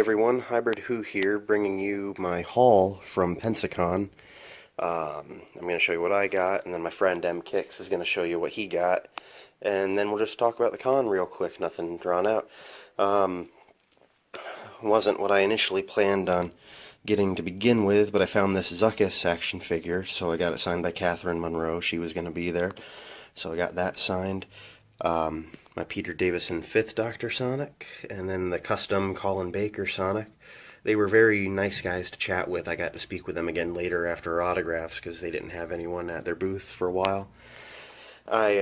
everyone, Hybrid Who here, bringing you my haul from Pensacon. I'm going to show you what I got, and then my friend M Kicks is going to show you what he got, and then we'll just talk about the con real quick, nothing drawn out. Wasn't what I initially planned on getting to begin with, but I found this Zuckuss action figure, so I got it signed by Catherine Monroe. She was going to be there, so I got that signed. My Peter Davison 5th Dr. Sonic, and then the custom Colin Baker Sonic. They were very nice guys to chat with. I got to speak with them again later after autographs because they didn't have anyone at their booth for a while. I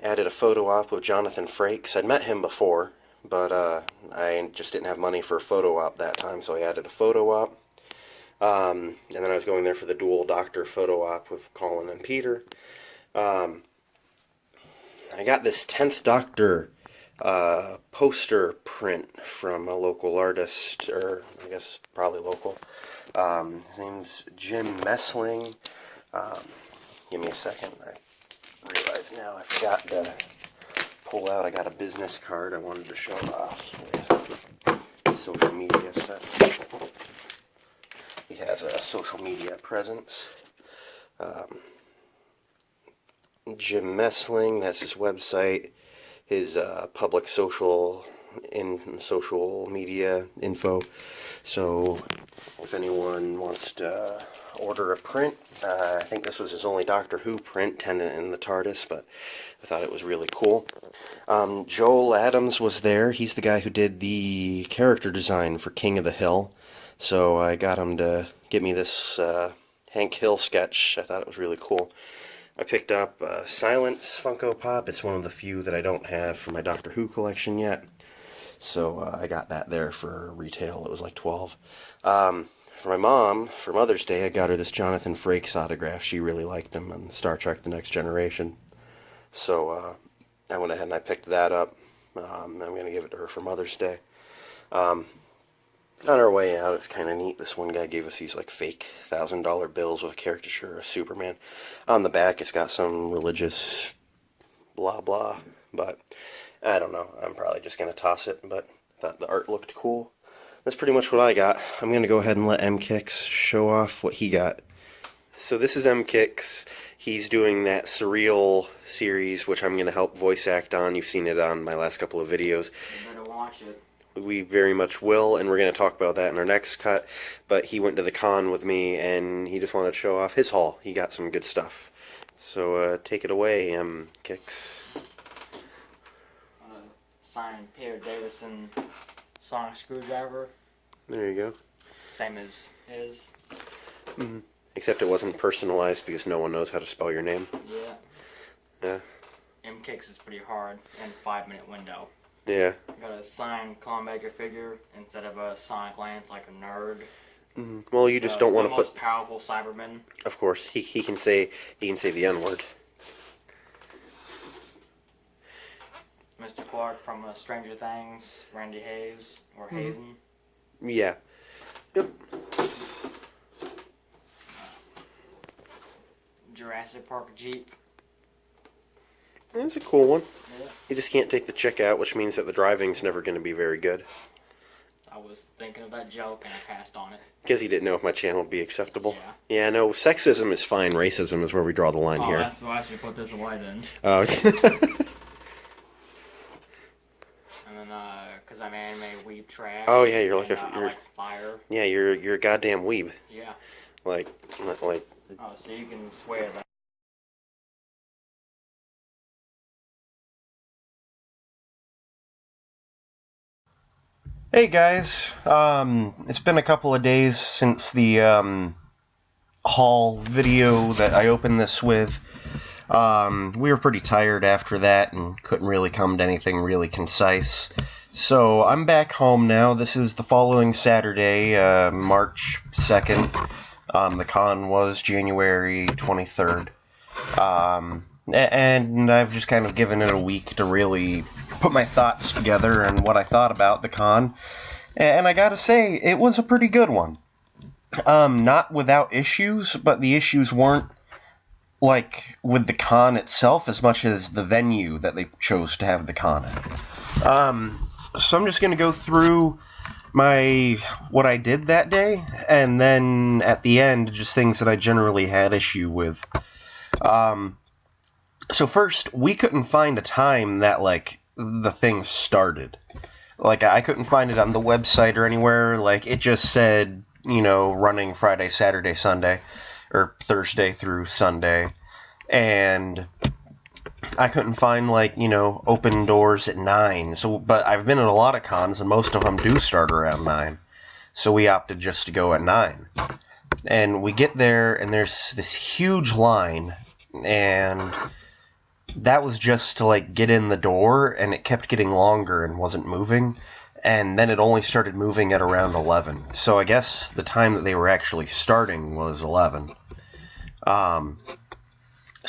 added a photo op with Jonathan Frakes. I'd met him before, but I just didn't have money for a photo op that time, so I added a photo op. And then I was going there for the dual doctor photo op with Colin and Peter. I got this 10th Doctor poster print from a local artist, or I guess probably local. His name's Jim Messling. Give me a second. I realize now I forgot to pull out. I got a business card I wanted to show off with social media set. He has a social media presence. Jim Messling, that's his website, his public social media info. So if anyone wants to order a print, I think this was his only Doctor Who print, Tennant in the TARDIS, but I thought it was really cool. Joel Adams was there. He's the guy who did the character design for King of the Hill. So I got him to get me this Hank Hill sketch. I thought it was really cool. I picked up Silence Funko Pop. It's one of the few that I don't have for my Doctor Who collection yet. So I got that there for retail. It was like $12. For my mom, for Mother's Day, I got her this Jonathan Frakes autograph. She really liked him on Star Trek The Next Generation. So I went ahead and I picked that up. I'm going to give it to her for Mother's Day. On our way out, it's kind of neat. This one guy gave us these like fake $1,000 bills with a caricature of Superman. On the back, it's got some religious blah blah, but I don't know. I'm probably just going to toss it, but I thought the art looked cool. That's pretty much what I got. I'm going to go ahead and let M Kicks show off what he got. So this is M Kicks. He's doing that Surreal series, which I'm going to help voice act on. You've seen it on my last couple of videos. You better watch it. We very much will, and we're going to talk about that in our next cut. But he went to the con with me, and he just wanted to show off his haul. He got some good stuff. So take it away, Kicks. Signed Peter Davison sonic screwdriver. There you go. Same as his. Mm-hmm. Except it wasn't personalized because no one knows how to spell your name. Yeah. Yeah. M Kicks is pretty hard in a 5-minute window. Yeah. Got a signed Colin Baker figure instead of a Sonic Lance like a nerd. Mm-hmm. Well, you just don't want to put. The most powerful Cyberman. Of course, he can say the N-word. Mr. Clark from Stranger Things, Randy Hayes or Hazen. Yeah. Yep. Jurassic Park Jeep. That's a cool one. Yeah. You just can't take the chick out, which means that the driving's never going to be very good. I was thinking of that joke and I passed on it. Because he didn't know if my channel would be acceptable. Yeah. Yeah, no, sexism is fine. Racism is where we draw the line here. That's why I should put this away then. Oh. And then, because I'm anime weeb trash. Oh yeah, you're like I like fire. Yeah, you're a goddamn weeb. Yeah. Like. Oh, so you can swear that. Hey guys, it's been a couple of days since the haul video that I opened this with. We were pretty tired after that and couldn't really come to anything really concise. So I'm back home now. This is the following Saturday, March 2nd. The con was January 23rd. And I've just kind of given it a week to really put my thoughts together and what I thought about the con. And I gotta say, it was a pretty good one. Not without issues, but the issues weren't like with the con itself as much as the venue that they chose to have the con at. So I'm just going to go through what I did that day, and then at the end, just things that I generally had issue with. So first, we couldn't find a time that, like, the thing started. Like, I couldn't find it on the website or anywhere. Like, it just said, running Friday, Saturday, Sunday, or Thursday through Sunday. And I couldn't find, like, open doors at 9. So, but I've been at a lot of cons, and most of them do start around 9. So we opted just to go at 9. And we get there, and there's this huge line, and that was just to, like, get in the door, and it kept getting longer and wasn't moving, and then it only started moving at around 11. So I guess the time that they were actually starting was 11. So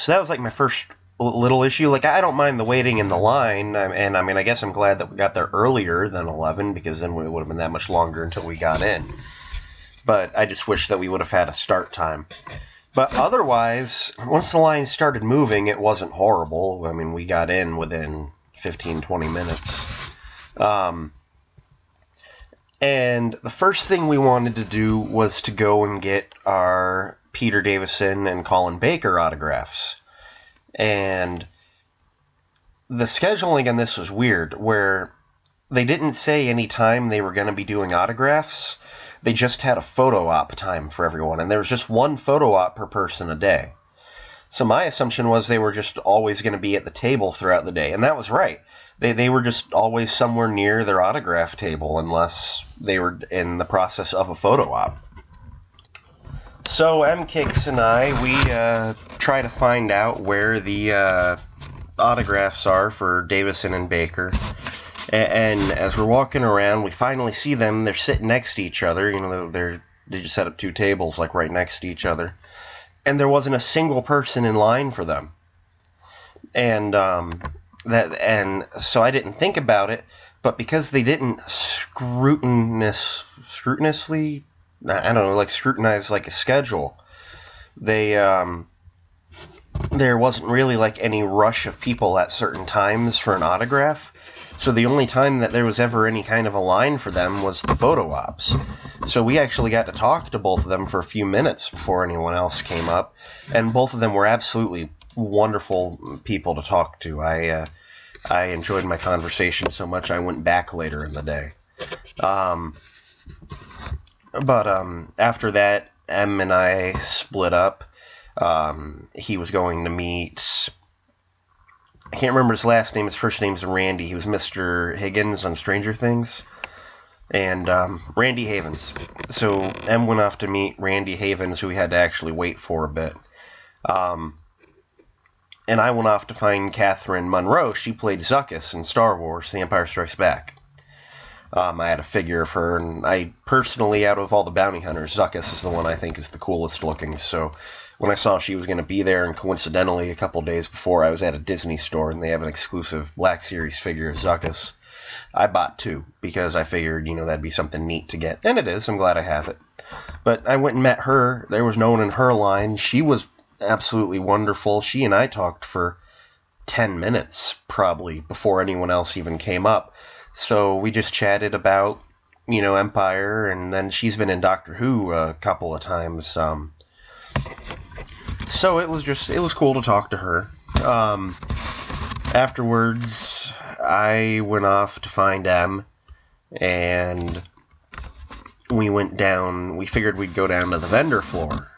that was, like, my first little issue. Like, I don't mind the waiting in the line, and I mean, I guess I'm glad that we got there earlier than 11, because then it would have been that much longer until we got in. But I just wish that we would have had a start time. But otherwise, once the line started moving, it wasn't horrible. I mean, we got in within 15, 20 minutes. And the first thing we wanted to do was to go and get our Peter Davison and Colin Baker autographs. And the scheduling on this was weird, where they didn't say any time they were going to be doing autographs. They just had a photo op time for everyone, and there was just one photo op per person a day. So my assumption was they were just always going to be at the table throughout the day, and that was right. They were just always somewhere near their autograph table, unless they were in the process of a photo op. So M-Kicks and I, we try to find out where the autographs are for Davison and Baker. And as we're walking around, we finally see them. They're sitting next to each other. They just set up two tables, like, right next to each other. And there wasn't a single person in line for them. And so I didn't think about it. But because they didn't scrutinize, like, a schedule, there wasn't really, like, any rush of people at certain times for an autograph. So the only time that there was ever any kind of a line for them was the photo ops. So we actually got to talk to both of them for a few minutes before anyone else came up. And both of them were absolutely wonderful people to talk to. I enjoyed my conversation so much I went back later in the day. But after that, Em and I split up. He was going to meet... I can't remember his last name. His first name's Randy. He was Mr. Higgins on Stranger Things. And Randy Havens. So Em went off to meet Randy Havens, who we had to actually wait for a bit. And I went off to find Catherine Munro. She played Zuckuss in Star Wars, The Empire Strikes Back. I had a figure of her, and I personally, out of all the bounty hunters, Zuckuss is the one I think is the coolest looking. So when I saw she was going to be there, and coincidentally, a couple days before, I was at a Disney store, and they have an exclusive Black Series figure of Zuckuss, I bought two, because I figured, that'd be something neat to get. And it is. I'm glad I have it. But I went and met her. There was no one in her line. She was absolutely wonderful. She and I talked for 10 minutes, probably, before anyone else even came up. So we just chatted about, Empire, and then she's been in Doctor Who a couple of times. So it was cool to talk to her. Afterwards, I went off to find Em, and we figured we'd go down to the vendor floor.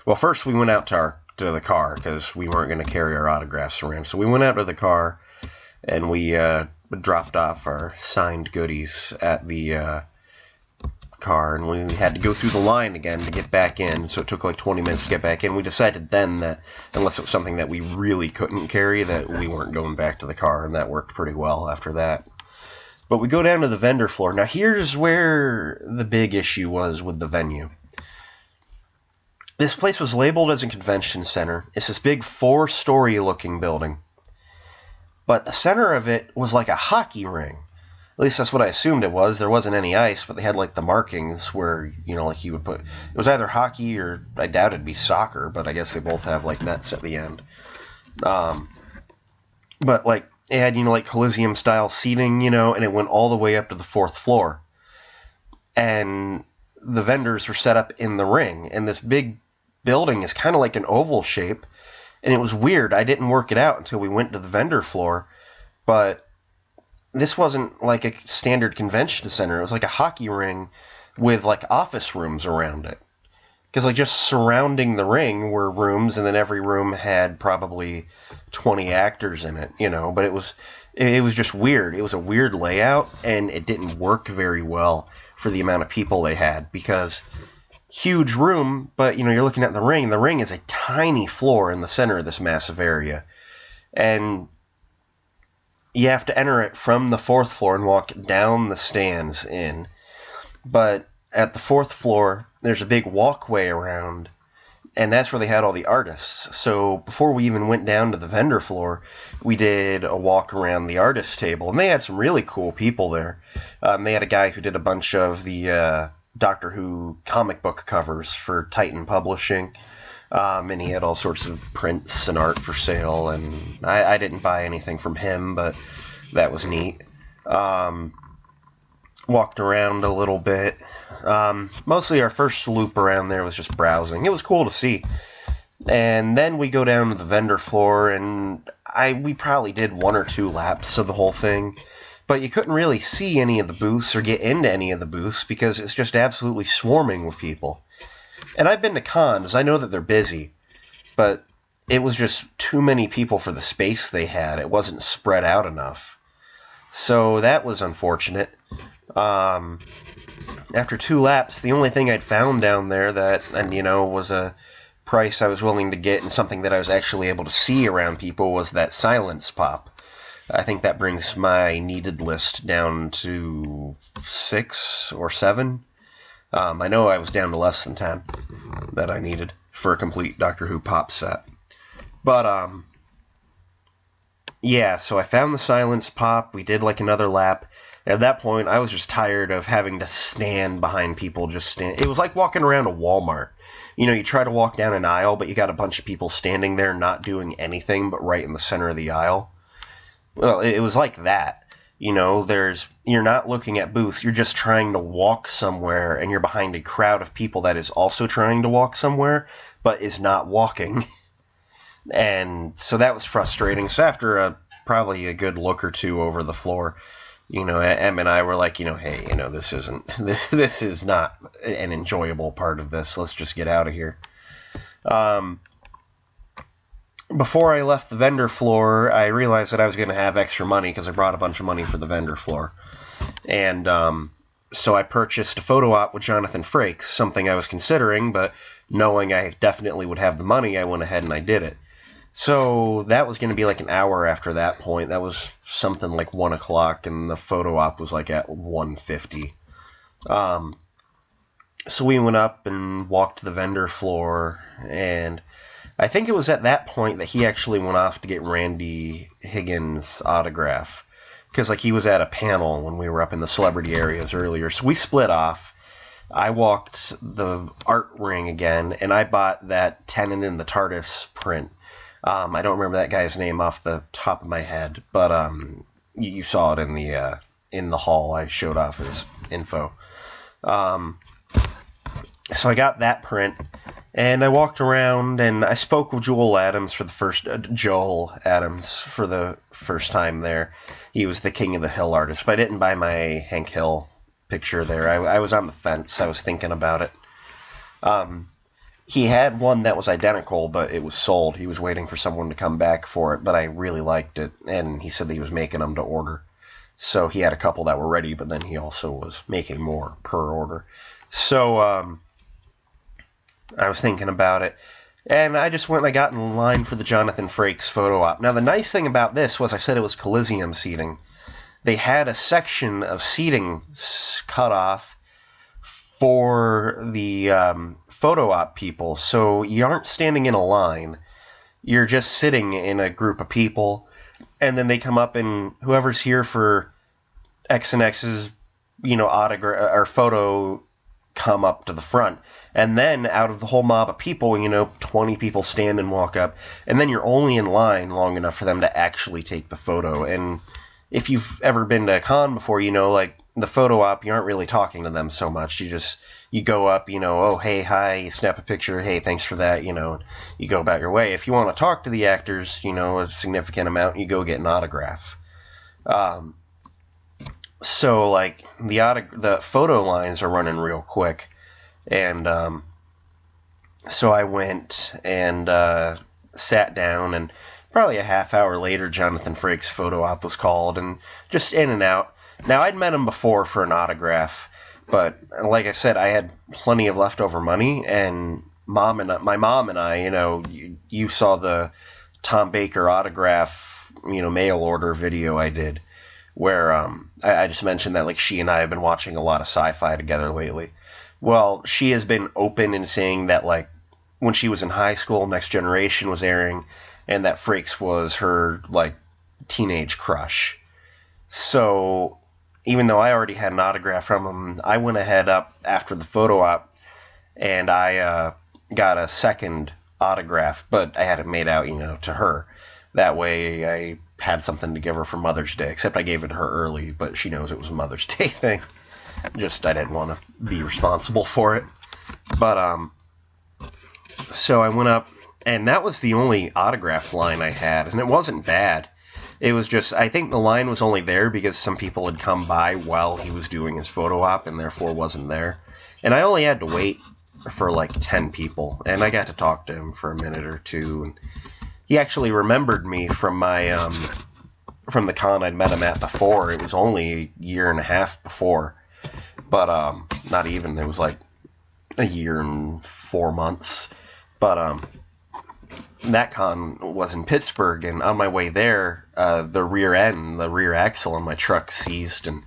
Well, first we went out to the car, because we weren't going to carry our autographs around. So we went out to the car, and we dropped off our signed goodies at the car, and we had to go through the line again to get back in, so it took like 20 minutes to get back in. We decided then that unless it was something that we really couldn't carry, that we weren't going back to the car, and that worked pretty well after that. But we go down to the vendor floor. Now here's where the big issue was with the venue. This place was labeled as a convention center. It's this big 4-story looking building. But the center of it was like a hockey ring. At least that's what I assumed it was. There wasn't any ice, but they had like the markings where, like you would put... It was either hockey or, I doubt it'd be soccer, but I guess they both have like nets at the end. But like, it had, like Coliseum style seating, and it went all the way up to the 4th floor. and the vendors were set up in the ring. And this big building is kind of like an oval shape, and it was weird. I didn't work it out until we went to the vendor floor, but this wasn't like a standard convention center. It was like a hockey ring with like office rooms around it. Because like just surrounding the ring were rooms, and then every room had probably 20 actors in it, but it was just weird. It was a weird layout, and it didn't work very well for the amount of people they had, because huge room, but you're looking at the ring, and the ring is a tiny floor in the center of this massive area. And you have to enter it from the 4th floor and walk down the stands in. But at the 4th floor, there's a big walkway around, and that's where they had all the artists. So before we even went down to the vendor floor, we did a walk around the artist table, and they had some really cool people there. They had a guy who did a bunch of the Doctor Who comic book covers for Titan Publishing, and he had all sorts of prints and art for sale, and I didn't buy anything from him, but that was neat. Walked around a little bit. Mostly our first loop around there was just browsing. It was cool to see. And then we go down to the vendor floor, and we probably did 1 or 2 laps of the whole thing. But you couldn't really see any of the booths or get into any of the booths because it's just absolutely swarming with people. And I've been to cons. I know that they're busy. But it was just too many people for the space they had. It wasn't spread out enough. So that was unfortunate. After 2 laps, the only thing I'd found down there that, was a price I was willing to get and something that I was actually able to see around people was that silence pop. I think that brings my needed list down to 6 or 7. I know I was down to less than 10 that I needed for a complete Doctor Who pop set. But, yeah, so I found the silence pop. We did like another lap. At that point, I was just tired of having to stand behind people. It was like walking around a Walmart. You try to walk down an aisle, but you got a bunch of people standing there not doing anything but right in the center of the aisle. Well, it was like that. You're not looking at booths. You're just trying to walk somewhere, and you're behind a crowd of people that is also trying to walk somewhere, but is not walking. And so that was frustrating. So after probably a good look or 2 over the floor, Em and I were like, hey, this is not an enjoyable part of this. Let's just get out of here. Before I left the vendor floor, I realized that I was going to have extra money because I brought a bunch of money for the vendor floor. And so I purchased a photo op with Jonathan Frakes, something I was considering, but knowing I definitely would have the money, I went ahead and I did it. So that was going to be like an hour after that point. That was something like 1 o'clock, and the photo op was like at 1:50. So we went up and walked to the vendor floor, and I think it was at that point that he actually went off to get Randy Higgins' autograph, because like he was at a panel when we were up in the celebrity areas earlier. So we split off. I walked the art ring again, and I bought that Tennant in the TARDIS print. I don't remember that guy's name off the top of my head, but you saw it in the hall. I showed off his info. So I got that print, and I walked around, and I spoke with Joel Adams for the first time there. He was the King of the Hill artist, but I didn't buy my Hank Hill picture there. I was on the fence. I was thinking about it. He had one that was identical, but it was sold. He was waiting for someone to come back for it, but I really liked it, and he said that he was making them to order. So he had a couple that were ready, but then he also was making more per order. So I was thinking about it, and I just went and I got in line for the Jonathan Frakes photo op. Now, the nice thing about this was I said it was Coliseum seating. They had a section of seating cut off for the photo op people, so you aren't standing in a line. You're just sitting in a group of people, and then they come up, and whoever's here for X and X's, autograph or photo, come up to the front. And then out of the whole mob of people, 20 people stand and walk up, and then you're only in line long enough for them to actually take the photo. And if you've ever been to a con before, like the photo op, you aren't really talking to them so much. You go up, oh, hey, hi, you snap a picture, hey, thanks for that, you go about your way. If you want to talk to the actors, a significant amount, you go get an autograph. So, like, the photo lines are running real quick. And so I went and sat down, and probably a half hour later, Jonathan Frakes' photo op was called, and just in and out. Now, I'd met him before for an autograph, but like I said, I had plenty of leftover money, and my mom and I, you saw the Tom Baker autograph, mail order video I did, where I just mentioned that, like, she and I have been watching a lot of sci-fi together lately. Well, she has been open in saying that, like, when she was in high school, Next Generation was airing, and that Frakes was her, like, teenage crush. So, even though I already had an autograph from him, I went ahead up after the photo op, and I got a second autograph, but I had it made out, to her. That way I had something to give her for Mother's Day, except I gave it to her early, but she knows it was a Mother's Day thing. Just, I didn't want to be responsible for it. But, so I went up, and that was the only autograph line I had, and it wasn't bad. It was just, I think the line was only there because some people had come by while he was doing his photo op, and therefore wasn't there. And I only had to wait for like 10 people, and I got to talk to him for a minute or two, and he actually remembered me from my, from the con I'd met him at before. It was only a year and a half before. But, not even. It was like a year and 4 months. But, that con was in Pittsburgh, and on my way there, the rear axle on my truck seized and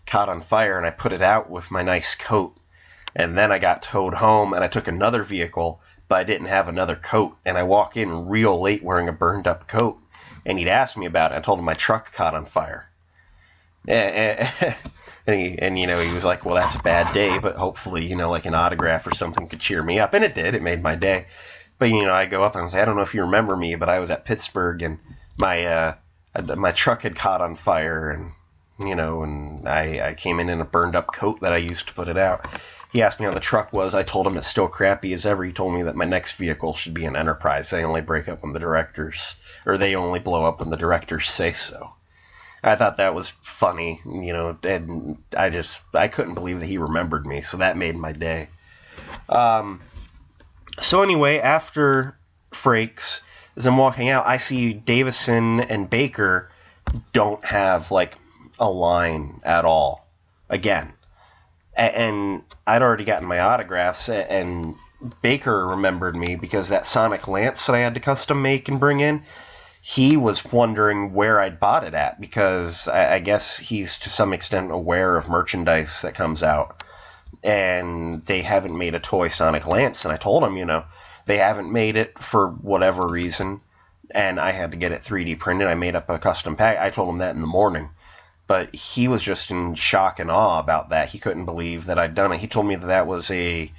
caught on fire, and I put it out with my nice coat. And then I got towed home, and I took another vehicle, but I didn't have another coat. And I walk in real late wearing a burned-up coat, and he'd asked me about it. I told him my truck caught on fire. And he was like, well, that's a bad day, but hopefully, like an autograph or something could cheer me up. And it did. It made my day. But, I go up and I say, I don't know if you remember me, but I was at Pittsburgh, and my truck had caught on fire, and, and I came in a burned-up coat that I used to put it out. He asked me how the truck was. I told him it's still crappy as ever. He told me that my next vehicle should be an Enterprise. They only break up when they only blow up when the directors say so. I thought that was funny, and I couldn't believe that he remembered me, so that made my day. So anyway, after Frakes, as I'm walking out, I see Davison and Baker don't have, like, a line at all. Again. And I'd already gotten my autographs, and Baker remembered me because that Sonic Lance that I had to custom make and bring in, he was wondering where I'd bought it at, because I guess he's to some extent aware of merchandise that comes out. And they haven't made a toy Sonic Lance, and I told him, they haven't made it for whatever reason, and I had to get it 3D printed. I made up a custom pack. I told him that in the morning. But he was just in shock and awe about that. He couldn't believe that I'd done it. He told me that that was a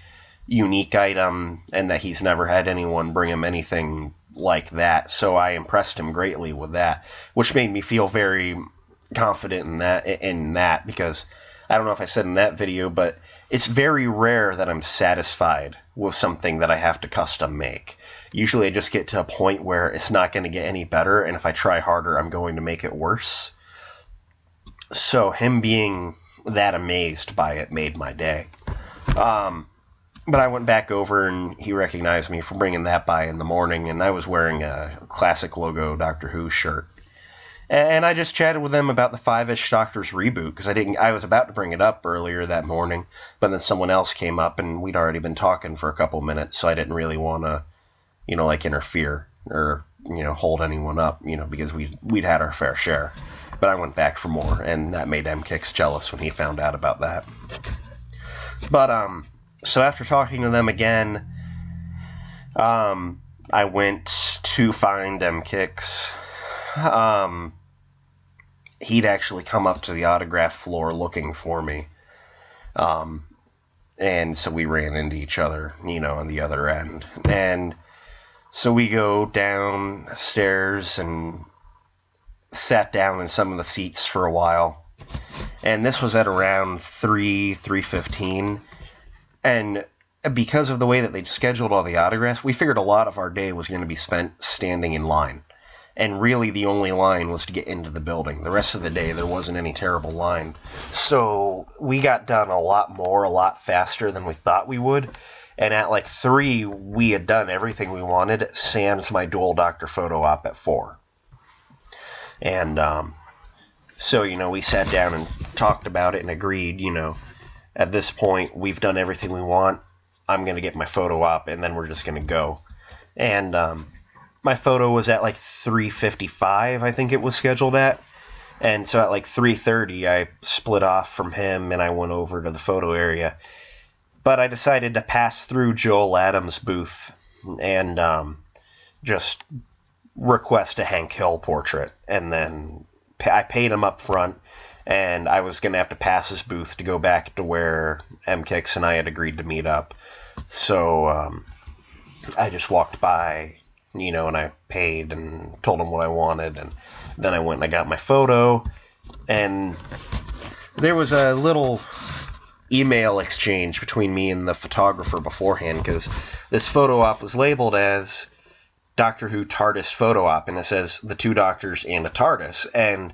unique item and that he's never had anyone bring him anything like that. So I impressed him greatly with that, which made me feel very confident in that because I don't know if I said in that video, but it's very rare that I'm satisfied with something that I have to custom make. Usually I just get to a point where it's not going to get any better, and if I try harder, I'm going to make it worse. So him being that amazed by it made my day. But I went back over, and he recognized me for bringing that by in the morning, and I was wearing a classic logo Doctor Who shirt. And I just chatted with them about the Five-ish Doctors reboot, because I was about to bring it up earlier that morning, but then someone else came up, and we'd already been talking for a couple minutes, so I didn't really want to, interfere or, hold anyone up, because we'd had our fair share. But I went back for more, and that made M-Kix jealous when he found out about that. But, so after talking to them again, I went to find M-Kix. He'd actually come up to the autograph floor looking for me. And so we ran into each other, on the other end. And so we go downstairs and sat down in some of the seats for a while. and this was at around 3:15, and because of the way that they'd scheduled all the autographs, we figured a lot of our day was going to be spent standing in line. And really the only line was to get into the building. The rest of the day there wasn't any terrible line. So we got done a lot faster than we thought we would. And at like 3, we had done everything we wanted, sans my dual doctor photo op at 4. And so, we sat down and talked about it and agreed, at this point we've done everything we want. I'm going to get my photo op, and then we're just going to go. And my photo was at like 3:55, I think it was scheduled at. And so at like 3:30, I split off from him, and I went over to the photo area. But I decided to pass through Joel Adams' booth and just request a Hank Hill portrait. And then I paid him up front, and I was going to have to pass his booth to go back to where M. Kicks and I had agreed to meet up. So I just walked by, and I paid and told him what I wanted, and then I went and I got my photo, and there was a little email exchange between me and the photographer beforehand, because this photo op was labeled as Doctor Who TARDIS photo op, and it says the 2 doctors and a TARDIS, and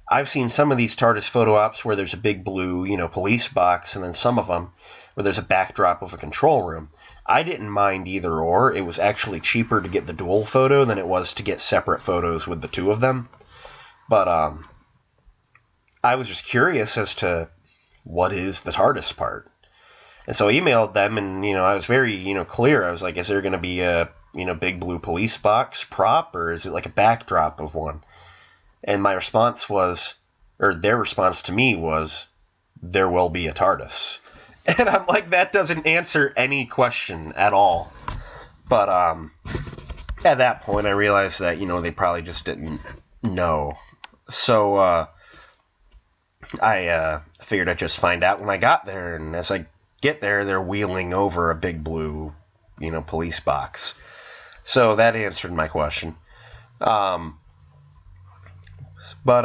I've seen some of these TARDIS photo ops where there's a big blue, police box, and then some of them where there's a backdrop of a control room. I didn't mind either or. It was actually cheaper to get the dual photo than it was to get separate photos with the 2 of them. But I was just curious as to what is the TARDIS part. And so I emailed them, and, I was very, clear. I was like, is there going to be a, big blue police box prop, or is it like a backdrop of one? And my response was, or their response to me was, there will be a TARDIS. And I'm like, that doesn't answer any question at all. But at that point, I realized that, they probably just didn't know. So I figured I'd just find out when I got there. And as I get there, they're wheeling over a big blue, police box. So that answered my question. But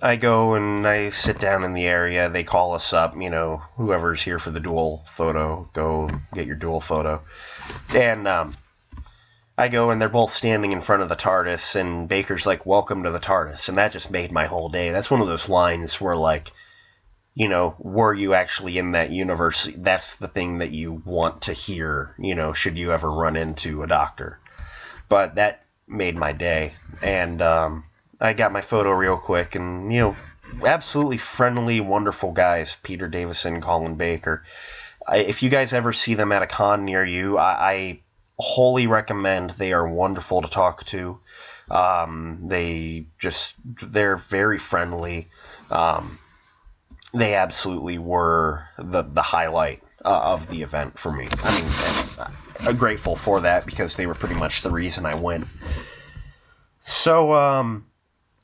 I go and I sit down in the area. They call us up, whoever's here for the dual photo, go get your dual photo. And I go, and they're both standing in front of the TARDIS, and Baker's like, welcome to the TARDIS. And that just made my whole day. That's one of those lines where, like, were you actually in that universe? That's the thing that you want to hear, should you ever run into a doctor. But that made my day. And I got my photo real quick, and, absolutely friendly, wonderful guys, Peter Davison, Colin Baker. If you guys ever see them at a con near you, I wholly recommend. They are wonderful to talk to. They're very friendly. They absolutely were the highlight of the event for me. I mean, I'm grateful for that, because they were pretty much the reason I went. So,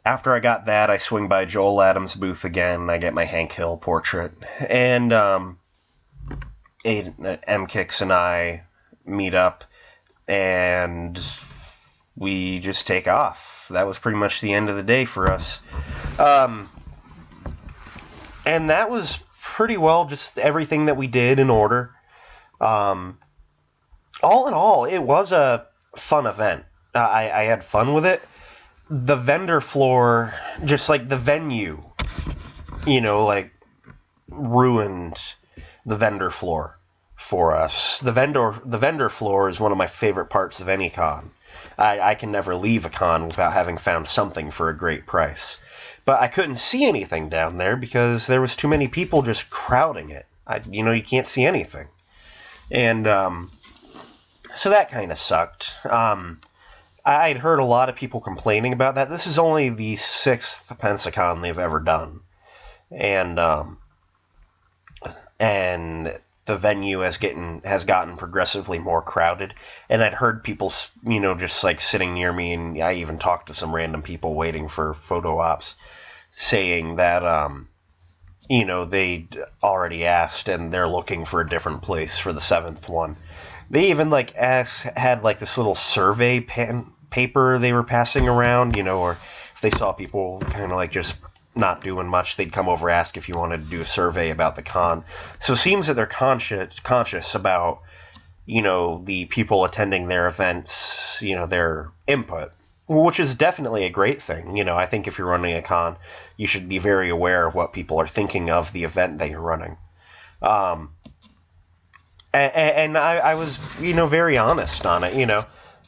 after I got that, I swing by Joel Adams' booth again. I get my Hank Hill portrait. And M. Kicks and I meet up, and we just take off. That was pretty much the end of the day for us. And that was pretty well just everything that we did in order. All in all, it was a fun event. I had fun with it. The vendor floor, just like the venue, ruined the vendor floor for us. The vendor floor is one of my favorite parts of any con. I can never leave a con without having found something for a great price. But I couldn't see anything down there because there was too many people just crowding it. You can't see anything. And so that kind of sucked. I'd heard a lot of people complaining about that. This is only the 6th Pensacon they've ever done. And the venue has gotten progressively more crowded. And I'd heard people, just like sitting near me, and I even talked to some random people waiting for photo ops, saying that, they'd already asked and they're looking for a different place for the 7th one. They even had this little survey paper they were passing around, or if they saw people kind of just not doing much. They'd come over, ask if you wanted to do a survey about the con. So it seems that they're conscious about, the people attending their events, their input, which is definitely a great thing. I think if you're running a con, you should be very aware of what people are thinking of the event that you're running. And I was, very honest on it,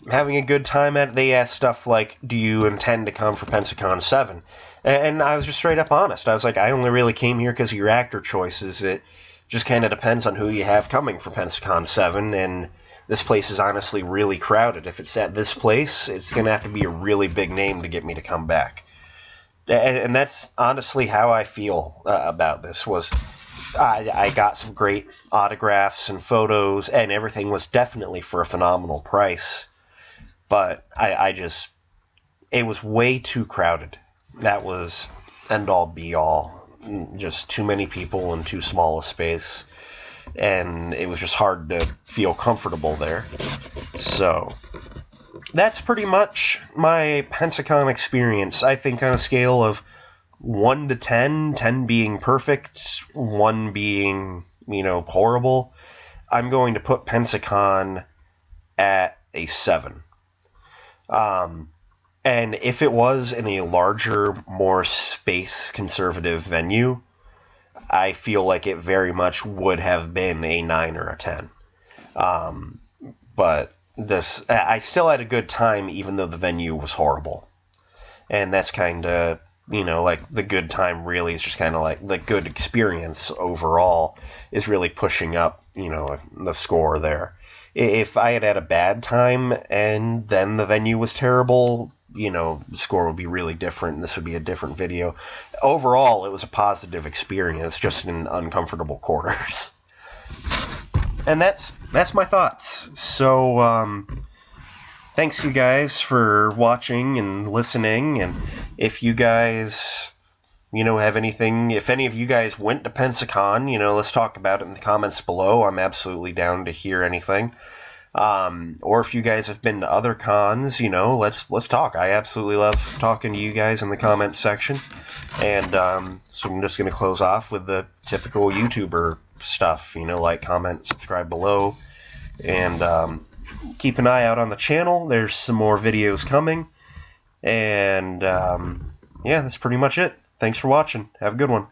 having a good time at it. They asked stuff like, do you intend to come for Pensacon 7? And I was just straight up honest. I was like, I only really came here because of your actor choices. It just kind of depends on who you have coming for Pensacon 7, and this place is honestly really crowded. If it's at this place, it's going to have to be a really big name to get me to come back. And that's honestly how I feel about this. I got some great autographs and photos, and everything was definitely for a phenomenal price. But it was way too crowded. That was end-all, be-all. Just too many people in too small a space. And it was just hard to feel comfortable there. So that's pretty much my Pensacon experience. I think on a scale of 1 to 10, 10 being perfect, 1 being, horrible, I'm going to put Pensacon at a 7. And if it was in a larger, more space-conservative venue, I feel like it very much would have been a 9 or a 10. But I still had a good time, even though the venue was horrible. And that's kind of, like the good time really is just kind of like the good experience overall is really pushing up, the score there. If I had had a bad time and then the venue was terrible, the score would be really different, and this would be a different video. Overall, it was a positive experience, just in uncomfortable quarters. And that's my thoughts. So, thanks you guys for watching and listening, and if you guys, have anything, if any of you guys went to Pensacon, let's talk about it in the comments below. I'm absolutely down to hear anything. Or if you guys have been to other cons, let's talk. I absolutely love talking to you guys in the comments section. And so I'm just going to close off with the typical YouTuber stuff, like, comment, subscribe below, and keep an eye out on the channel. There's some more videos coming. And yeah, that's pretty much it. Thanks for watching. Have a good one.